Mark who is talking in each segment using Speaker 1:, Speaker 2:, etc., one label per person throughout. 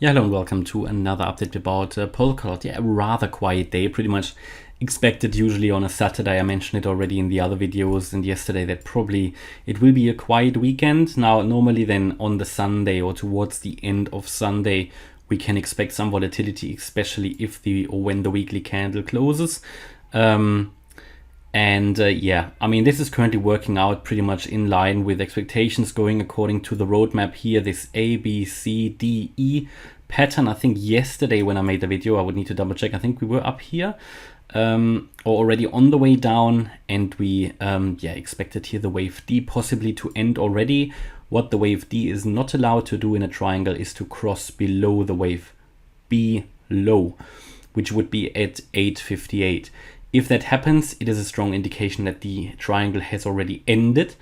Speaker 1: Yeah, hello and welcome to another update about Polkadot. Yeah, a rather quiet day, pretty much expected usually on a Saturday. I mentioned it already in the other videos and yesterday that probably it will be a quiet weekend. Now, normally then on the Sunday or towards the end of Sunday, we can expect some volatility, especially if when the weekly candle closes. Yeah, I mean, this is currently working out pretty much in line with expectations, going according to the roadmap here, this A, B, C, D, E pattern. I think yesterday when I made the video, I would need to double check. I think we were up here or already on the way down, and we expected here the wave D possibly to end already. What the wave D is not allowed to do in a triangle is to cross below the wave B low, which would be at 858. If that happens, it is a strong indication that the triangle has already ended,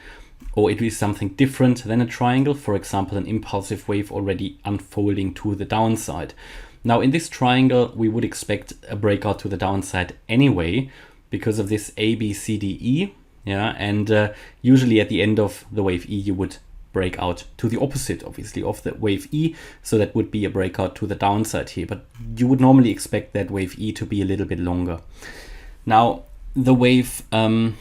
Speaker 1: or it is something different than a triangle, for example, an impulsive wave already unfolding to the downside. Now, in this triangle, we would expect a breakout to the downside anyway, because of this A, B, C, D, E. Yeah, and usually at the end of the wave E, you would break out to the opposite, obviously, of the wave E. So that would be a breakout to the downside here, but you would normally expect that wave E to be a little bit longer. Now, the wave D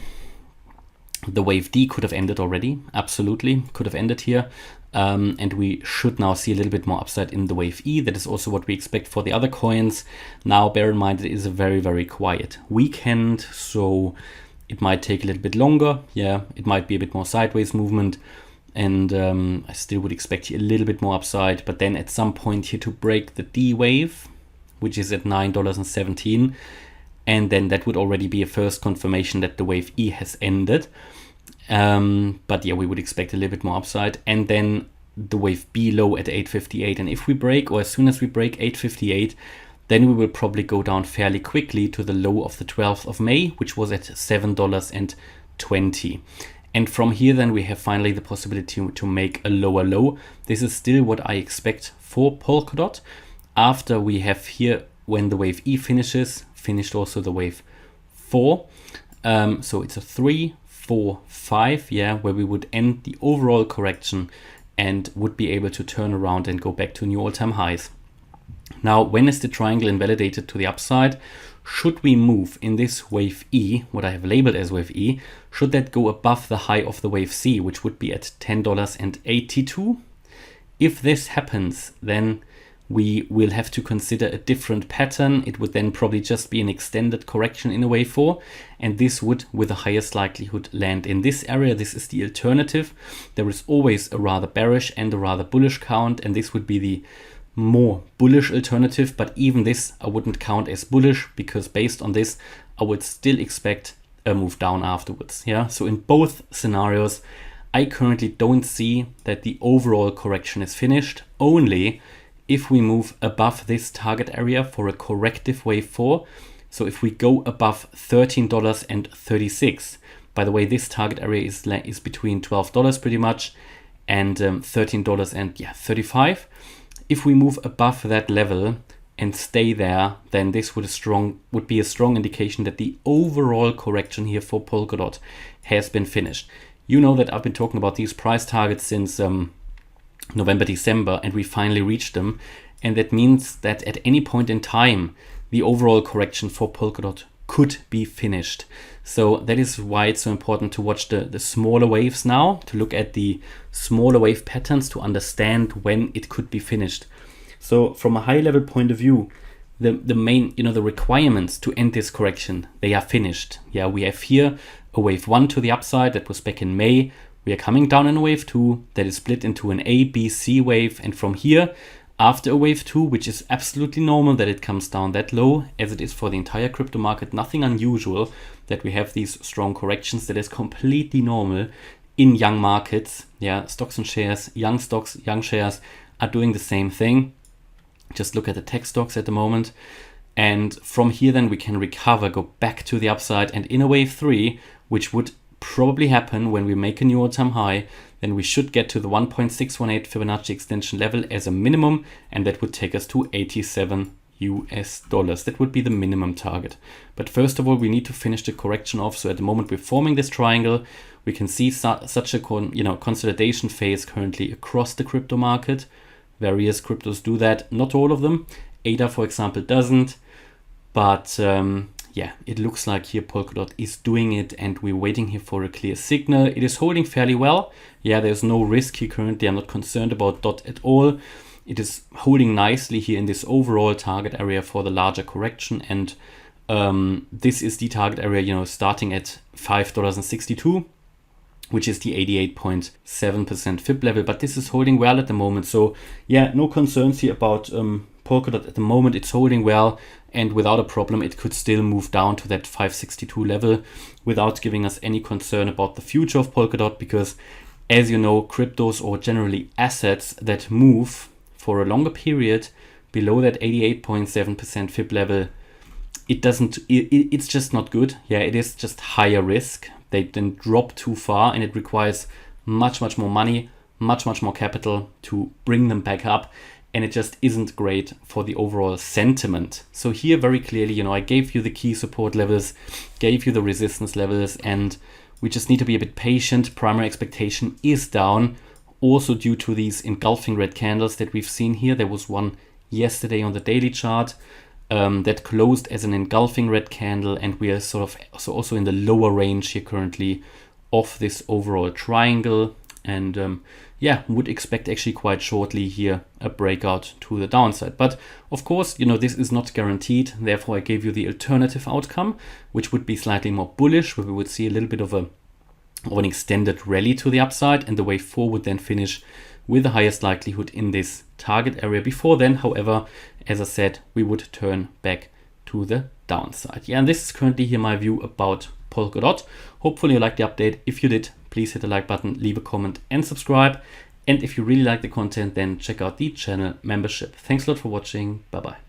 Speaker 1: could have ended already, absolutely, could have ended here. And we should now see a little bit more upside in the wave E. That is also what we expect for the other coins. Now, bear in mind, it is a very, very quiet weekend, so it might take a little bit longer. Yeah, it might be a bit more sideways movement. And I still would expect here a little bit more upside, but then at some point here to break the D wave, which is at $9.17. And then that would already be a first confirmation that the wave E has ended. But yeah, we would expect a little bit more upside. And then the wave B low at 858. And if we break, or as soon as we break 858, then we will probably go down fairly quickly to the low of the 12th of May, which was at $7.20. And from here, then we have finally the possibility to make a lower low. This is still what I expect for Polkadot. After we have here, when the wave E finished also the wave 4. So it's a 3, 4, 5, yeah, where we would end the overall correction and would be able to turn around and go back to new all-time highs. Now, when is the triangle invalidated to the upside? Should we move in this wave E, what I have labeled as wave E, should that go above the high of the wave C, which would be at $10.82? If this happens, then we will have to consider a different pattern. It would then probably just be an extended correction in a wave 4, and this would, with the highest likelihood, land in this area. This is the alternative. There is always a rather bearish and a rather bullish count, and this would be the more bullish alternative, but even this I wouldn't count as bullish, because based on this, I would still expect a move down afterwards. Yeah, so in both scenarios, I currently don't see that the overall correction is finished, only if we move above this target area for a corrective wave 4. So if we go above $13.36, by the way, this target area is between $12 pretty much and $13.35. If we move above that level and stay there, then this would be a strong indication that the overall correction here for Polkadot has been finished. You know that I've been talking about these price targets since November, December, and we finally reached them. And that means that at any point in time, the overall correction for Polkadot could be finished. So that is why it's so important to watch the smaller waves now, to look at the smaller wave patterns to understand when it could be finished. So from a high level point of view, the main, the requirements to end this correction, they are finished. Yeah, we have here a wave 1 to the upside that was back in May. We are coming down in a wave 2 that is split into an A, B, C wave. And from here, after a wave 2, which is absolutely normal that it comes down that low, as it is for the entire crypto market, nothing unusual that we have these strong corrections. That is completely normal in young markets. Yeah, stocks and shares, young stocks, young shares are doing the same thing. Just look at the tech stocks at the moment. And from here, then we can recover, go back to the upside. And in a wave 3, which would probably happen when we make a new all-time high, then we should get to the 1.618 Fibonacci extension level as a minimum, and that would take us to $87. That would be the minimum target. But first of all, we need to finish the correction off. So at the moment we're forming this triangle, we can see such a consolidation phase currently across the crypto market. Various cryptos do that, not all of them. ADA, for example, doesn't. But yeah, it looks like here Polkadot is doing it, and we're waiting here for a clear signal. It is holding fairly well. Yeah, there's no risk here currently. I'm not concerned about DOT at all. It is holding nicely here in this overall target area for the larger correction. And this is the target area, you know, starting at $5.62, which is the 88.7% FIB level. But this is holding well at the moment. So yeah, no concerns here about Polkadot at the moment. It's holding well, and without a problem, it could still move down to that 562 level without giving us any concern about the future of Polkadot, because as you know, cryptos, or generally assets that move for a longer period below that 88.7% FIB level, it's just not good. Yeah, it is just higher risk. They then drop too far, and it requires much more money, much more capital to bring them back up. And it just isn't great for the overall sentiment. So here very clearly, you know, I gave you the key support levels, gave you the resistance levels, and we just need to be a bit patient. Primary expectation is down, also due to these engulfing red candles that we've seen here. There was one yesterday on the daily chart that closed as an engulfing red candle, and we are sort of also in the lower range here currently of this overall triangle. And yeah, would expect actually quite shortly here a breakout to the downside. But of course, you know, this is not guaranteed. Therefore, I gave you the alternative outcome, which would be slightly more bullish, where we would see a little bit of an extended rally to the upside, and the way forward then finish with the highest likelihood in this target area. Before then, however, as I said, we would turn back to the downside. Yeah, and this is currently here my view about Polkadot. Hopefully you liked the update. If you did, please hit the like button, leave a comment and subscribe. And if you really like the content, then check out the channel membership. Thanks a lot for watching. Bye bye.